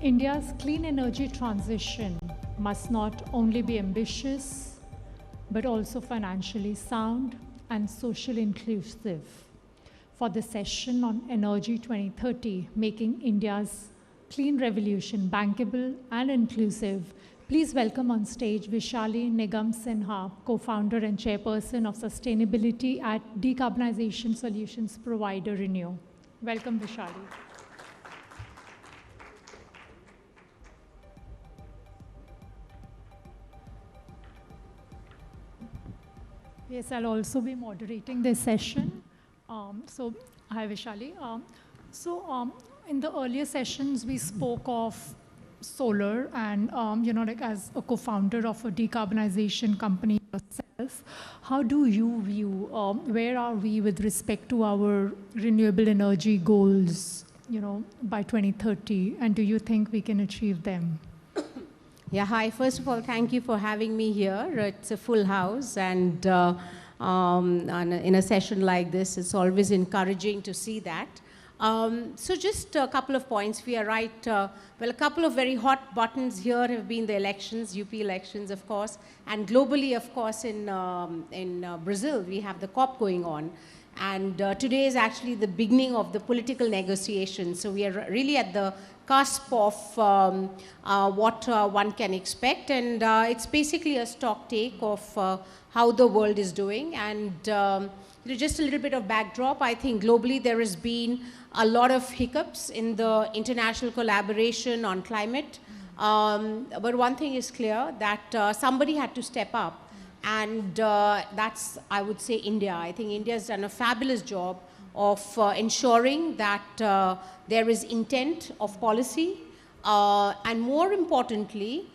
India's clean energy transition must not only be ambitious, but also financially sound and socially inclusive. For the session on Energy 2030, making India's clean revolution bankable and inclusive, please welcome on stage Vaishali Nigam Sinha, co-founder and chairperson of sustainability at decarbonization solutions provider Renew. Welcome, Vaishali. Yes, I'll also be moderating this session. Hi Vaishali. In the earlier sessions, we spoke of solar and, as a co-founder of a decarbonization company yourself, how do you view, where are we with respect to our renewable energy goals, by 2030, and do you think we can achieve them? Yeah, hi. First of all, thank you for having me here. It's a full house, and in a session like this, it's always encouraging to see that. So just a couple of points. We are right. Well, a couple of very hot buttons here have been the elections, UP elections, of course, and globally, of course, in Brazil, we have the COP going on. And today is actually the beginning of the political negotiations. So we are really at the cusp of what one can expect. And it's basically a stock take of how the world is doing. And just a little bit of backdrop. I think globally there has been a lot of hiccups in the international collaboration on climate. But one thing is clear, that somebody had to step up. And that's, I would say, India. I think India has done a fabulous job of ensuring that there is intent of policy, and more importantly,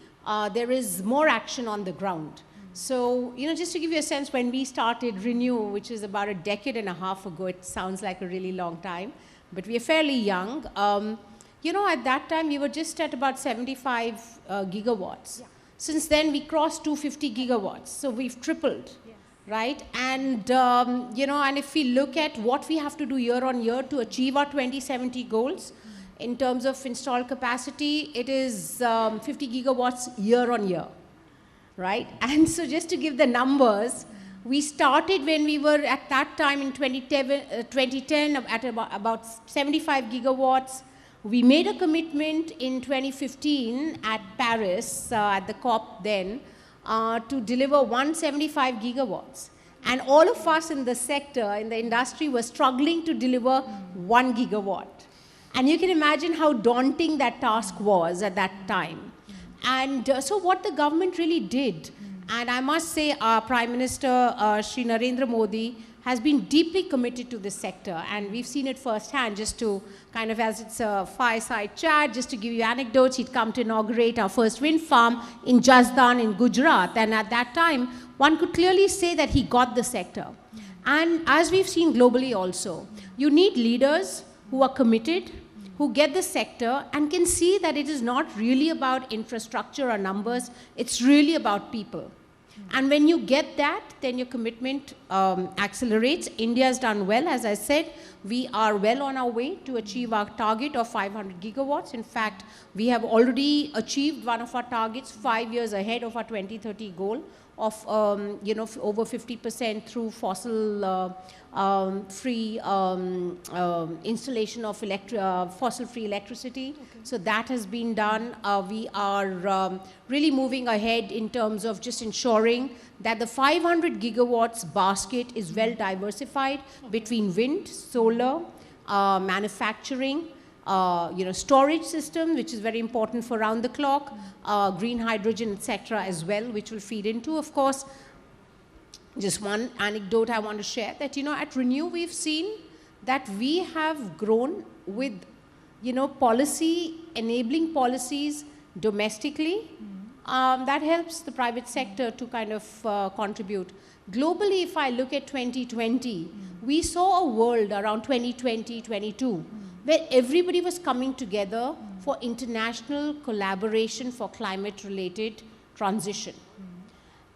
there is more action on the ground. So, just to give you a sense, when we started Renew, which is about a decade and a half ago, it sounds like a really long time, but we are fairly young. At that time, we were just at about 75 gigawatts. Yeah. Since then, we crossed 250 gigawatts, so we've tripled, yes. Right? And, and if we look at what we have to do year on year to achieve our 2070 goals, in terms of installed capacity, it is 50 gigawatts year on year, right? And so just to give the numbers, we started when we were at that time in 2010 at about 75 gigawatts. We made a commitment in 2015 at Paris, at the COP then, to deliver 175 gigawatts. And all of us in the sector, in the industry, were struggling to deliver 1 gigawatt. And you can imagine how daunting that task was at that time. And so what the government really did, and I must say our Prime Minister, Shri Narendra Modi, has been deeply committed to this sector, and we've seen it firsthand. Just to kind of, as it's a fireside chat, just to give you anecdotes, he'd come to inaugurate our first wind farm in Jasdan in Gujarat, and at that time, one could clearly say that he got the sector. And as we've seen globally also, you need leaders who are committed, who get the sector and can see that it is not really about infrastructure or numbers, it's really about people. And when you get that, then your commitment accelerates. India has done well, as I said. We are well on our way to achieve our target of 500 gigawatts. In fact, we have already achieved one of our targets 5 years ahead of our 2030 goal of over 50% through fossil free installation of fossil-free electricity. Okay. So that has been done. We are really moving ahead in terms of just ensuring that the 500 gigawatts basket is well diversified between wind, solar, manufacturing, storage system, which is very important for round the clock, green hydrogen, etc. as well, which will feed into, of course. Just one anecdote I want to share, that, at Renew, we've seen that we have grown with, enabling policies domestically. That helps the private sector to kind of contribute. Globally, if I look at 2020, we saw a world around 2020, 22, where everybody was coming together for international collaboration for climate-related transition.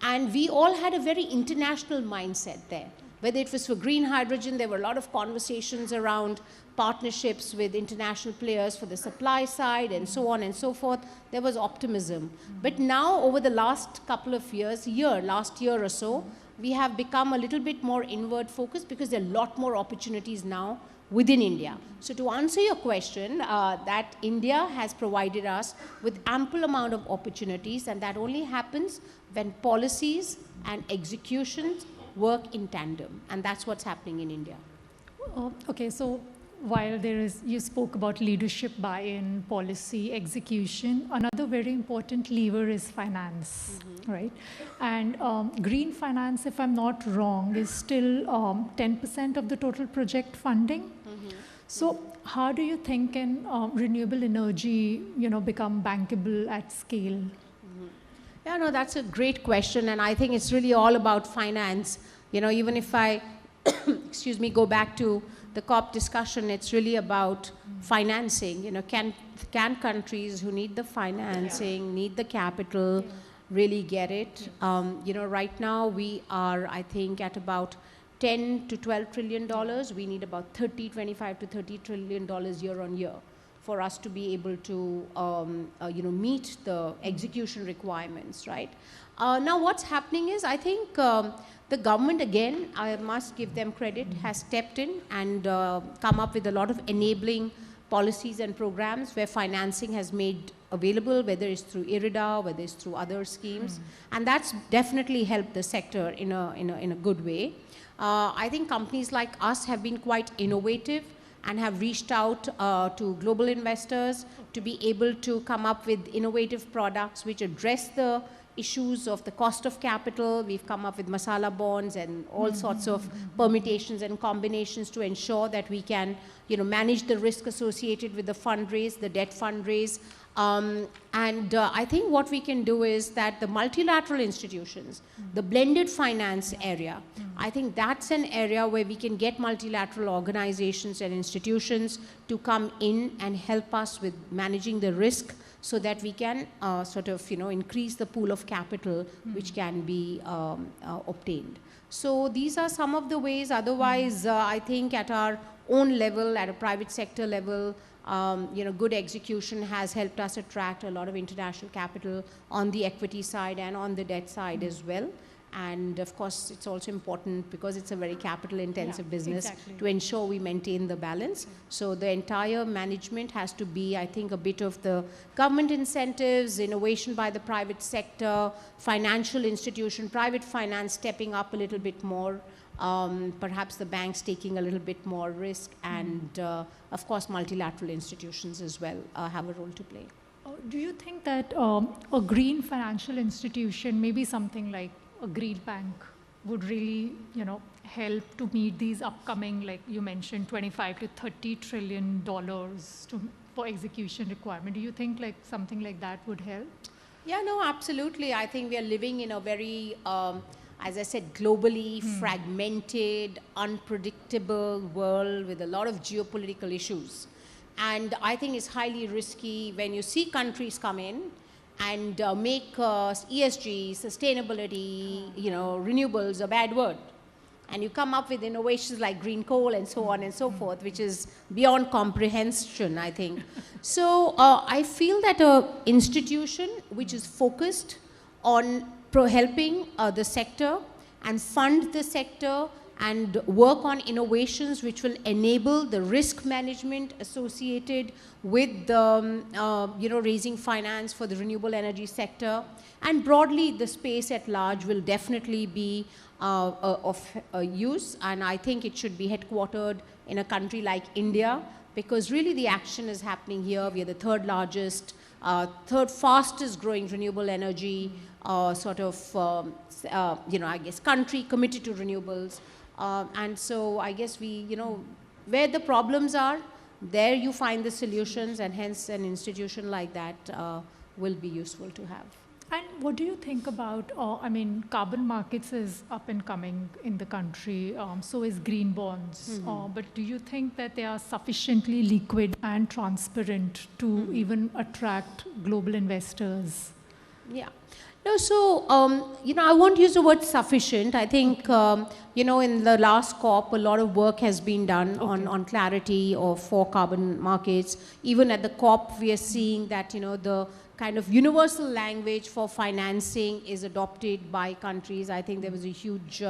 And we all had a very international mindset there. Whether it was for green hydrogen, there were a lot of conversations around partnerships with international players for the supply side and so on and so forth. There was optimism. But now, over the last couple of years, last year or so, we have become a little bit more inward focused because there are a lot more opportunities now within India. So to answer your question, that India has provided us with ample amount of opportunities, and that only happens when policies and executions work in tandem, and that's what's happening in India. Okay, so while you spoke about leadership buy-in, policy, execution, another very important lever is finance, right? And green finance, if I'm not wrong, is still 10% of the total project funding. So how do you think can renewable energy, become bankable at scale? Yeah, no, that's a great question, and I think it's really all about finance. Even if I, excuse me, go back to the COP discussion, it's really about financing. Can countries who need the financing, need the capital, really get it? Right now we are, I think, at about $10 to $12 trillion. We need about 25 to $30 trillion year on year for us to be able to, meet the execution requirements, right? Now, what's happening is, I think the government, again, I must give them credit, has stepped in and come up with a lot of enabling policies and programs where financing has made available, whether it's through IRIDA, whether it's through other schemes, and that's definitely helped the sector in a good way. I think companies like us have been quite innovative and have reached out to global investors to be able to come up with innovative products which address the issues of the cost of capital. We've come up with masala bonds and all sorts of permutations and combinations to ensure that we can, manage the risk associated with the fundraise, the debt fundraise. I think what we can do is that the multilateral institutions, the blended finance area, I think that's an area where we can get multilateral organizations and institutions to come in and help us with managing the risk so that we can increase the pool of capital which can be obtained. So these are some of the ways. Otherwise, I think at our own level, at a private sector level, good execution has helped us attract a lot of international capital on the equity side and on the debt side as well. And of course, it's also important because it's a very capital intensive business to ensure we maintain the balance. So the entire management has to be, I think, a bit of the government incentives, innovation by the private sector, financial institution, private finance stepping up a little bit more, perhaps the banks taking a little bit more risk, and of course multilateral institutions as well have a role to play. Do you think that a green financial institution, maybe something like a green bank, would really, help to meet these upcoming, like you mentioned, 25 to 30 trillion dollars for execution requirement? Do you think like something like that would help? Yeah, no, absolutely. I think we are living in a very, as I said, globally fragmented, unpredictable world with a lot of geopolitical issues. And I think it's highly risky when you see countries come in and make ESG, sustainability, renewables a bad word. And you come up with innovations like green coal and so on and so forth, which is beyond comprehension, I think. So I feel that an institution which is focused on helping the sector and fund the sector and work on innovations which will enable the risk management associated with the, raising finance for the renewable energy sector. And broadly, the space at large will definitely be of use. And I think it should be headquartered in a country like India, because really the action is happening here. We are the third fastest growing renewable energy I guess, country committed to renewables. And so I guess we, where the problems are, there you find the solutions, and hence an institution like that will be useful to have. And what do you think about, carbon markets is up and coming in the country, so is green bonds. But do you think that they are sufficiently liquid and transparent to even attract global investors? Yeah. No, so, I won't use the word sufficient. I think, in the last COP, a lot of work has been done on clarity of for carbon markets. Even at the COP, we are seeing that, the kind of universal language for financing is adopted by countries. I think there was a huge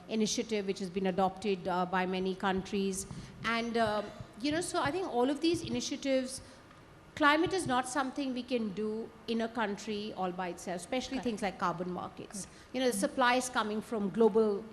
initiative which has been adopted by many countries. And, so I think all of these initiatives, climate is not something we can do in a country all by itself, especially things like carbon markets. The supply is coming from global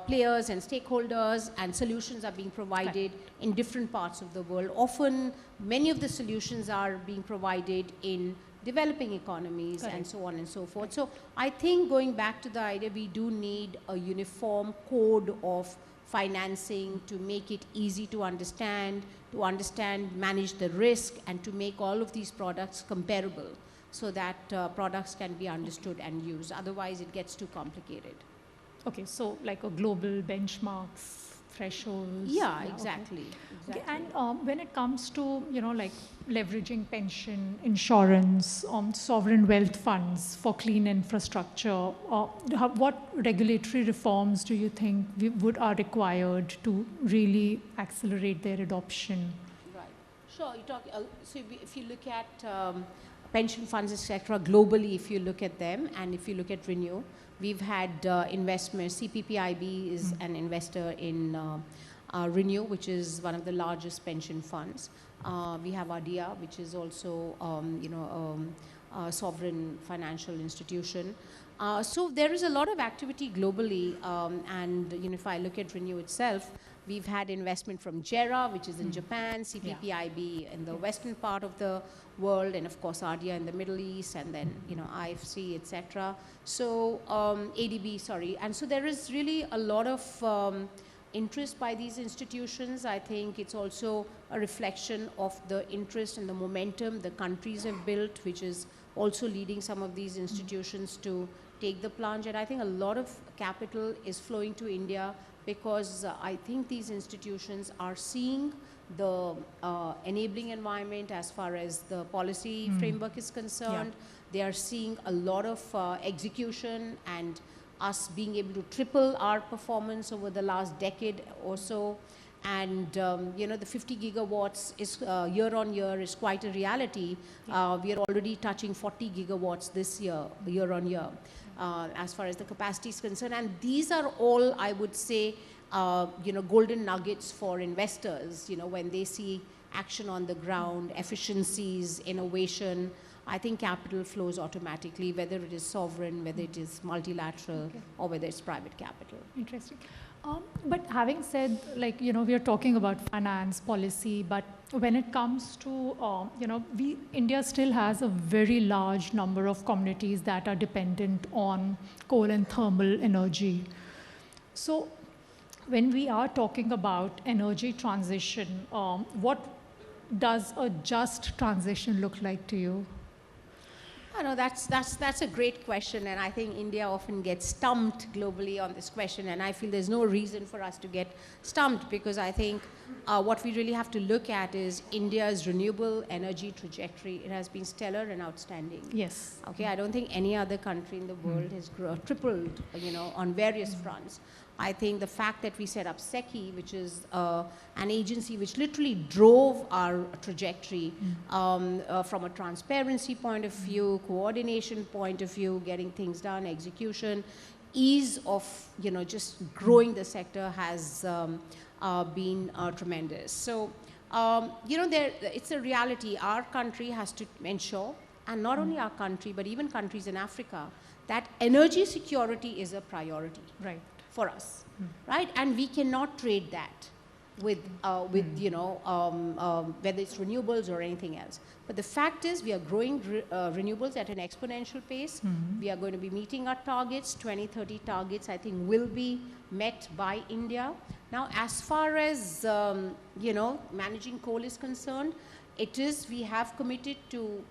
players and stakeholders, and solutions are being provided in different parts of the world. Often, many of the solutions are being provided in developing economies and so on and so forth. So I think going back to the idea, we do need a uniform code of financing to make it easy to understand, manage the risk, and to make all of these products comparable so that products can be understood and used. Otherwise, it gets too complicated. Okay, so like a global benchmarks, thresholds. Yeah, exactly. Okay, and when it comes to, like leveraging pension, insurance, sovereign wealth funds for clean infrastructure, what regulatory reforms do you think are required to really accelerate their adoption? Right. Sure. So if you look at pension funds, etc., globally, if you look at them, and if you look at Renew, we've had investments. CPPIB is an investor in Renew, which is one of the largest pension funds. We have ADIA, which is also, a sovereign financial institution. So there is a lot of activity globally, and if I look at Renew itself, we've had investment from JERA, which is in Japan, CPPIB in the western part of the world, and of course ADIA in the Middle East, and then IFC, etc. So ADB, sorry, and so there is really a lot of interest by these institutions. I think it's also a reflection of the interest and the momentum the countries have built, which is also leading some of these institutions to take the plunge. And I think a lot of capital is flowing to India because I think these institutions are seeing the enabling environment as far as the policy framework is concerned. They are seeing a lot of execution and us being able to triple our performance over the last decade or so. And, the 50 gigawatts is year on year is quite a reality. We are already touching 40 gigawatts this year on year, as far as the capacity is concerned. And these are all, I would say, golden nuggets for investors, when they see action on the ground, efficiencies, innovation. I think capital flows automatically, whether it is sovereign, whether it is multilateral, or whether it's private capital. Interesting. But having said, we are talking about finance policy, but when it comes to, India still has a very large number of communities that are dependent on coal and thermal energy. So when we are talking about energy transition, what does a just transition look like to you? I know that's a great question, and I think India often gets stumped globally on this question, and I feel there's no reason for us to get stumped, because I think what we really have to look at is India's renewable energy trajectory. It has been stellar and outstanding. Yes. Okay, I don't think any other country in the world has tripled, on various fronts. I think the fact that we set up SECI, which is an agency which literally drove our trajectory from a transparency point of view, coordination point of view, getting things done, execution, ease of just growing the sector has been tremendous. So it's a reality. Our country has to ensure, and not only our country, but even countries in Africa, that energy security is a priority. Right. For us, right? And we cannot trade that with whether it's renewables or anything else. But the fact is, we are growing renewables at an exponential pace. We are going to be meeting our targets. 2030 targets, I think, will be met by India. Now, as far as managing coal is concerned, we have committed to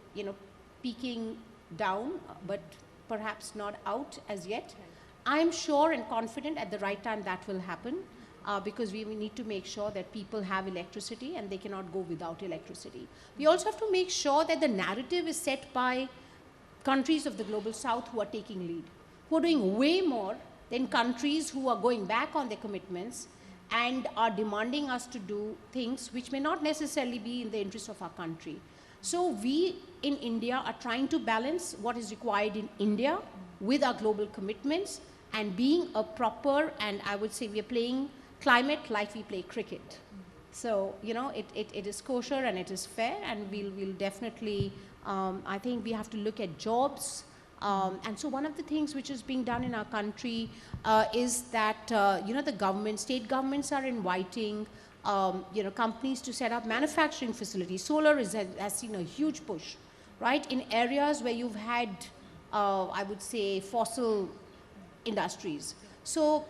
peaking down, but perhaps not out as yet. I'm sure and confident at the right time that will happen, because we need to make sure that people have electricity and they cannot go without electricity. We also have to make sure that the narrative is set by countries of the global south who are taking lead, who are doing way more than countries who are going back on their commitments and are demanding us to do things which may not necessarily be in the interest of our country. So we in India are trying to balance what is required in India with our global commitments and being a proper, and I would say we are playing climate like we play cricket. So, you know, it is kosher and it is fair, and we'll definitely, I think we have to look at jobs. And so one of the things which is being done in our country is that, you know, the government, state governments are inviting, you know, companies to set up manufacturing facilities. Solar has seen a huge push, right? In areas where you've had, I would say, fossil industries. So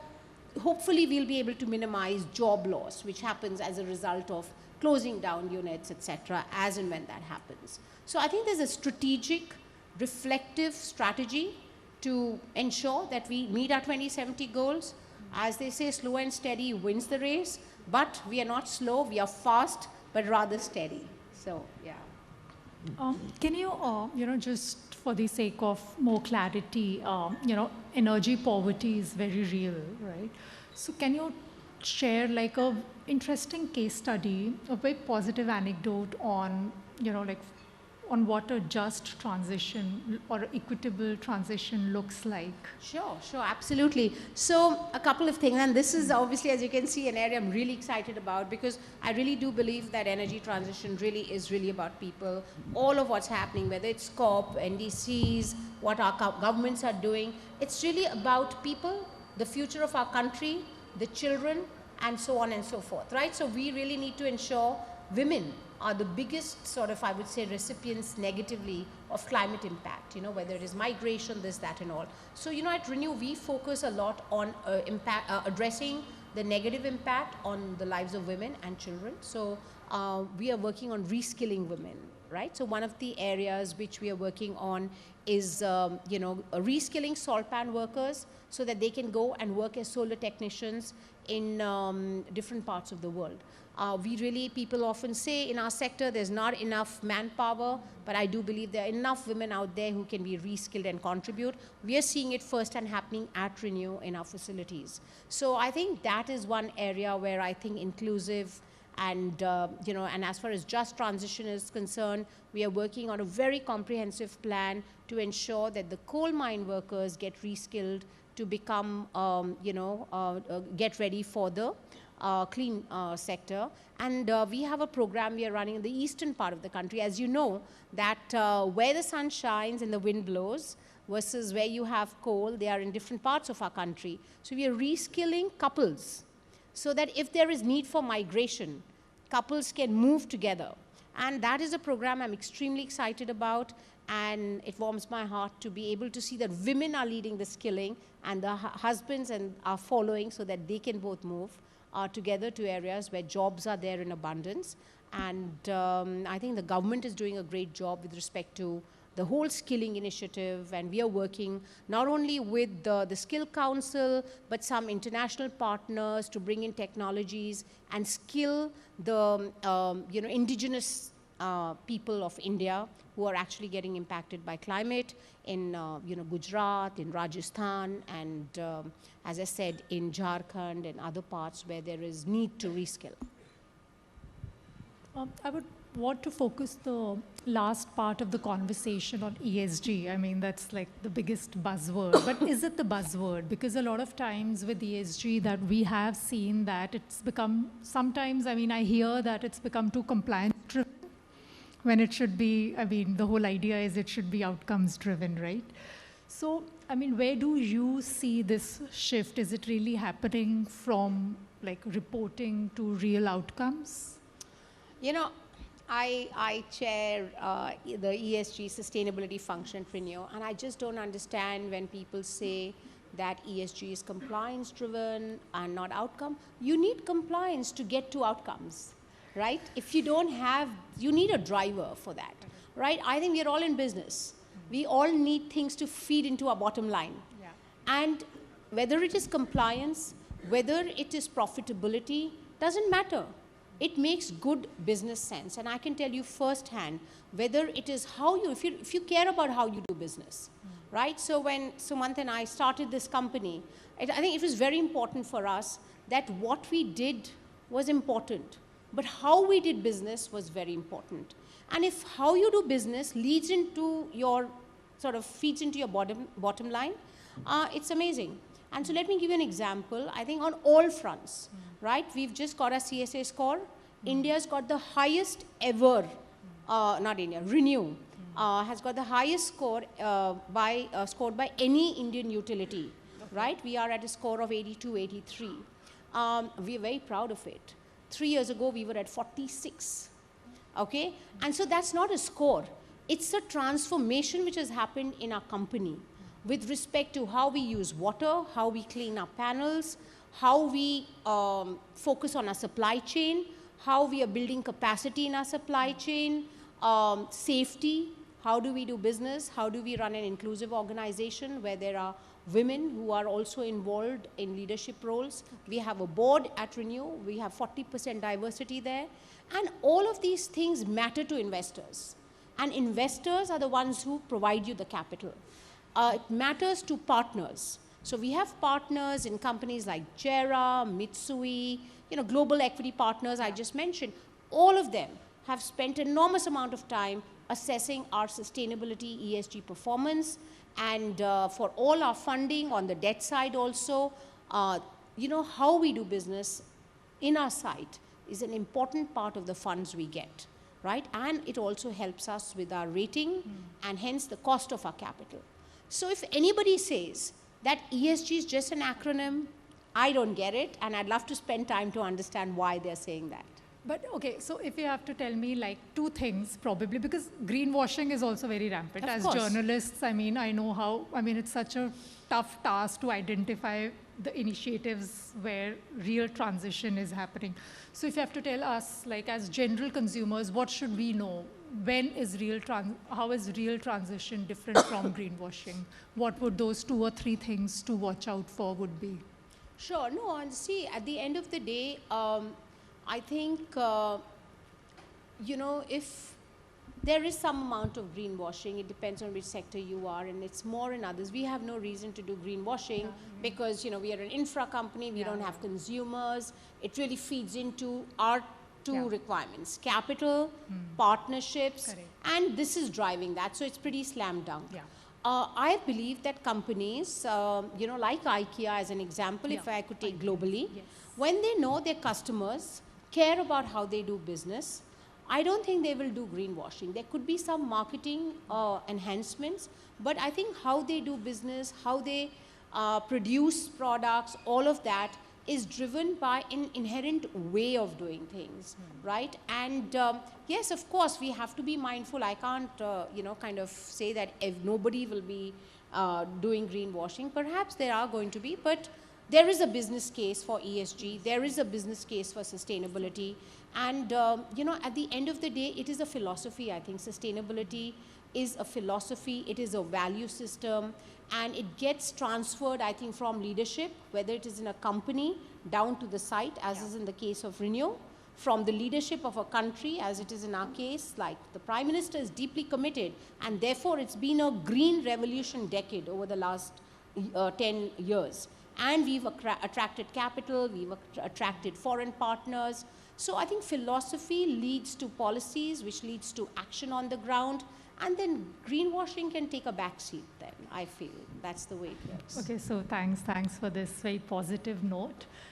hopefully we'll be able to minimize job loss, which happens as a result of closing down units, etc., as and when that happens. So I think there's a strategic, reflective strategy to ensure that we meet our 2070 goals. As they say, slow and steady wins the race, but we are not slow, we are fast, but rather steady. So, yeah. Can you, you know, just for the sake of more clarity, you know, energy poverty is very real, right? So can you share like a interesting case study, a very positive anecdote on, you know, like on what a just transition or equitable transition looks like? Sure, absolutely. So a couple of things, and this is obviously, as you can see, an area I'm really excited about, because I really do believe that energy transition really is about people. All of what's happening, whether it's COP, NDCs, what our governments are doing, it's really about people, the future of our country, the children, and so on and so forth, right? So we really need to ensure women are the biggest sort of, I would say, recipients negatively of climate impact, you know, whether it is migration, this, that, and all. So, you know, at Renew, we focus a lot on addressing the negative impact on the lives of women and children. So we are working on reskilling women, right? So one of the areas which we are working on is, you know, reskilling salt pan workers so that they can go and work as solar technicians in different parts of the world. We really, people often say in our sector there's not enough manpower, but I do believe there are enough women out there who can be reskilled and contribute. We are seeing it firsthand happening at Renew in our facilities. So I think that is one area where I think inclusive and, you know, and as far as just transition is concerned, we are working on a very comprehensive plan to ensure that the coal mine workers get reskilled to become, you know, get ready for the clean sector. And we have a program we are running in the eastern part of the country. As you know, that where the sun shines and the wind blows versus where you have coal, they are in different parts of our country. So we are reskilling couples so that if there is need for migration, couples can move together. And that is a program I'm extremely excited about, and it warms my heart to be able to see that women are leading the skilling and the husbands are following so that they can both move together to areas where jobs are there in abundance. And I think the government is doing a great job with respect to the whole skilling initiative, and we are working not only with the Skill Council, but some international partners to bring in technologies and skill the you know, indigenous people of India who are actually getting impacted by climate in you know, Gujarat, in Rajasthan, and as I said, in Jharkhand and other parts where there is need to reskill. I would want to focus the last part of the conversation on ESG. I mean, that's like the biggest buzzword. But is it the buzzword? Because a lot of times with ESG that we have seen that it's become, sometimes, I mean, I hear that it's become too compliance driven when it should be, I mean, the whole idea is it should be outcomes driven, right? So, I mean, where do you see this shift? Is it really happening from like reporting to real outcomes? You know, I chair the ESG sustainability function at Renew, and I just don't understand when people say that ESG is compliance driven and not outcome. You need compliance to get to outcomes, right? If you don't have, you need a driver for that, right? I think we're all in business. We all need things to feed into our bottom line. Yeah. And whether it is compliance, whether it is profitability, doesn't matter. it makes good business sense. And I can tell you firsthand, whether it is how you, if you care about how you do business, right? So when Sumant and I started this company, I think it was very important for us that what we did was important, but how we did business was very important. And if how you do business leads into your, sort of feeds into your bottom line, it's amazing. And so let me give you an example. I think on all fronts, right? We've just got a CSA score. India's got the highest ever, not India, Renew has got the highest score scored by any Indian utility, right? We are at a score of 82, 83. We're very proud of it. 3 years ago, we were at 46, okay? And so that's not a score. It's a transformation which has happened in our company with respect to how we use water, how we clean our panels, how we focus on our supply chain, how we are building capacity in our supply chain, safety, how do we do business, how do we run an inclusive organization where there are women who are also involved in leadership roles. We have a board at Renew, we have 40% diversity there, and all of these things matter to investors. And investors are the ones who provide you the capital. It matters to partners. So we have partners in companies like JERA, Mitsui, global equity partners I just mentioned. All of them have spent an enormous amount of time assessing our sustainability ESG performance. And for all our funding on the debt side also, how we do business in our site is an important part of the funds we get, right? And it also helps us with our rating and hence the cost of our capital. So if anybody says that ESG is just an acronym, I don't get it, and I'd love to spend time to understand why they're saying that. But okay, so if you have to tell me like two things probably, because greenwashing is also very rampant. As journalists, I know it's such a tough task to identify the initiatives where real transition is happening. So if you have to tell us, like as general consumers, what should we know? How is real transition different from greenwashing? What would those 2 or 3 things to watch out for would be? Sure, no, and see, at the end of the day, I think, if there is some amount of greenwashing, it depends on which sector you are, and it's more in others. We have no reason to do greenwashing because, we are an infra company, we don't have consumers. It really feeds into our two requirements, capital, partnerships, and this is driving that. So it's pretty slam dunk. I believe that companies, like IKEA as an example, if I could take globally, when they know their customers care about how they do business, I don't think they will do greenwashing. There could be some marketing enhancements, but I think how they do business, how they produce products, all of that is driven by an inherent way of doing things, right? And yes, of course, we have to be mindful. I can't, kind of say that if nobody will be doing greenwashing. Perhaps there are going to be, but there is a business case for ESG. There is a business case for sustainability. And, at the end of the day, it is a philosophy. I think sustainability is a philosophy. It is a value system. And it gets transferred, I think, from leadership, whether it is in a company, down to the site, as is in the case of Renew, from the leadership of a country, as it is in our case, like the Prime Minister is deeply committed, and therefore it's been a green revolution decade over the last 10 years. And we've attracted capital, we've attracted foreign partners. So I think philosophy leads to policies, which leads to action on the ground. And then greenwashing can take a backseat then, I feel. That's the way it works. Okay, so thanks for this very positive note.